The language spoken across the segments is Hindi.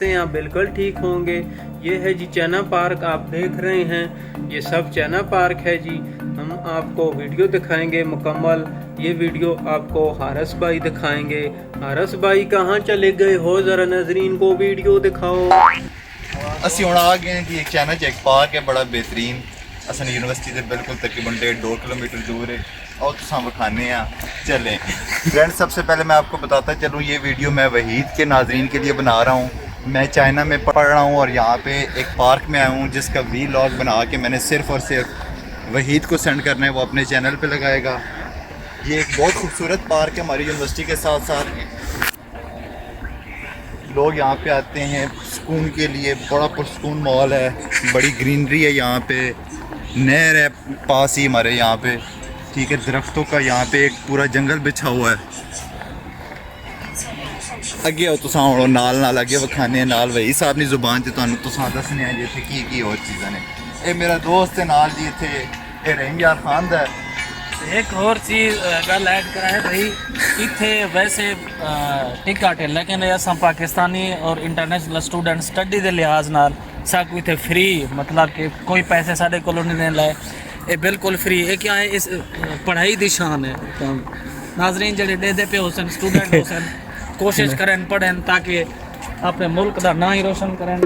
आप बिल्कुल ठीक होंगे। ये है जी चैना पार्क, आप देख रहे हैं, ये सब चैना पार्क है जी। हम आपको वीडियो दिखाएंगे मुकम्मल। ये वीडियो आपको हारस भाई दिखाएंगे। हारस भाई कहाँ चले गए हो, ज़रा नाज़रीन को वीडियो दिखाओ। ਅਸੀਂ ਹੁਣ ਆ ਗਏ ਜੀ ਇੱਕ ਚੈਨਾ ਚ ਇੱਕ ਪਾਰਕ है बड़ा बेहतरीन। असन यूनिवर्सिटी से बिल्कुल तकरीबन 1.5-2 किलोमीटर दूर है और तुम विखाने चलें फ्रेंड। सबसे पहले मैं आपको बताता चलूँ, ये वीडियो मैं वहीद के नाजरीन के लिए बना रहा हूँ। मैं चाइना में पढ़ रहा हूँ और यहाँ पे एक पार्क में आया हूँ जिसका वीलॉग बना के मैंने सिर्फ़ और सिर्फ वहीद को सेंड करना है, वो अपने चैनल पे लगाएगा। ये एक बहुत खूबसूरत पार्क है हमारी यूनिवर्सिटी के साथ साथ। लोग यहाँ पे आते हैं सुकून के लिए, बड़ा पुरसकून माहौल है, बड़ी ग्रीनरी है यहाँ पे, नहर है पास ही हमारे यहाँ पे, ठीक है, दरख्तों का यहाँ पे एक पूरा जंगल बिछा हुआ है। अगे आओ तुसां हुण नाल नाल अगे विखाने नाल वही साहब नी जुबान ते तुहानूं तुसां दसने आ जी इत्थे की होर चीज़ां ने। ये मेरा दोस्त है नाल जी इत्थे, ये रहीम यार खान दा है। एक और चीज़ गल ऐड करा है भाई, इत्थे वैसे टिकट है लेकिन असां पाकिस्तानी और इंटरनेशनल स्टूडेंट स्टडी के लिहाज नाल सब इत्थे फ्री, मतलब कि कोई पैसे साढ़े कोलों नहीं देने लाए, ये बिल्कुल फ्री है। क्या है, इस पढ़ाई दी शान है। तो नाजरीन जड़े देते पे हुसन स्टूडेंट हुसन कोशिश करें पढ़ें ताकि अपने मुल्क का ना ही रोशन करें।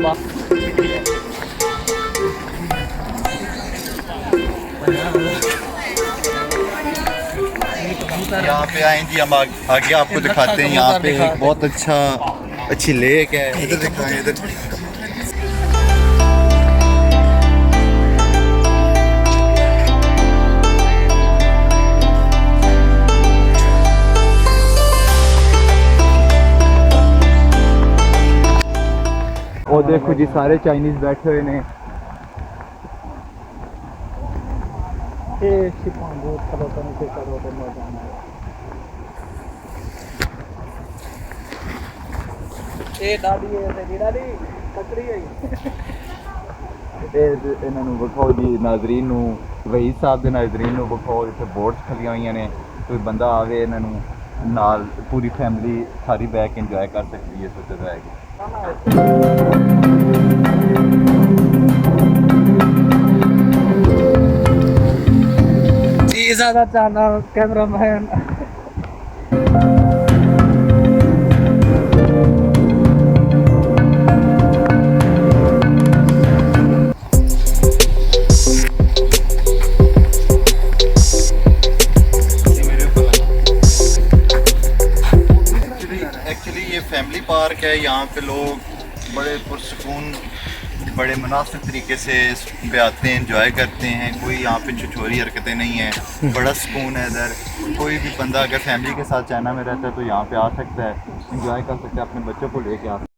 यहाँ पे आए जी, हम आगे आपको दिखाते हैं। यहाँ पे एक बहुत अच्छी लेक है, इधर दिखाएं इधर। वो देखो जी सारे चाइनीज बैठे हुए ने। इन्हों विखाओ जी नाजरीन नूं, वहीद साहब के नाजरीन नूं विखाओ। इत्थे बोट्स खलियां हुई ने, कोई बंदा आवे इन्हों नाल पूरी फैमिली सारी बैठ के इंजॉय कर सकती है। सोचा है ज़्यादा चाहना कैमरा मैन। एक्चुअली ये फैमिली पार्क है। यहाँ पे लोग बड़े पुरसकून, बड़े मुनासिब तरीके से पे आते हैं, एंजॉय करते हैं। कोई यहाँ पे छुछोरी हरकतें नहीं हैं, बड़ा सुकून है इधर। कोई भी बंदा अगर फैमिली के साथ चाइना में रहता है तो यहाँ पे आ सकता है, एंजॉय कर सकता है, अपने बच्चों को लेके आ सकता है।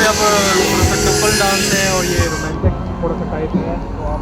अब थोड़ा सा कपल डांस है और ये रोमांटिक थोड़ा सा टाइप है, तो आप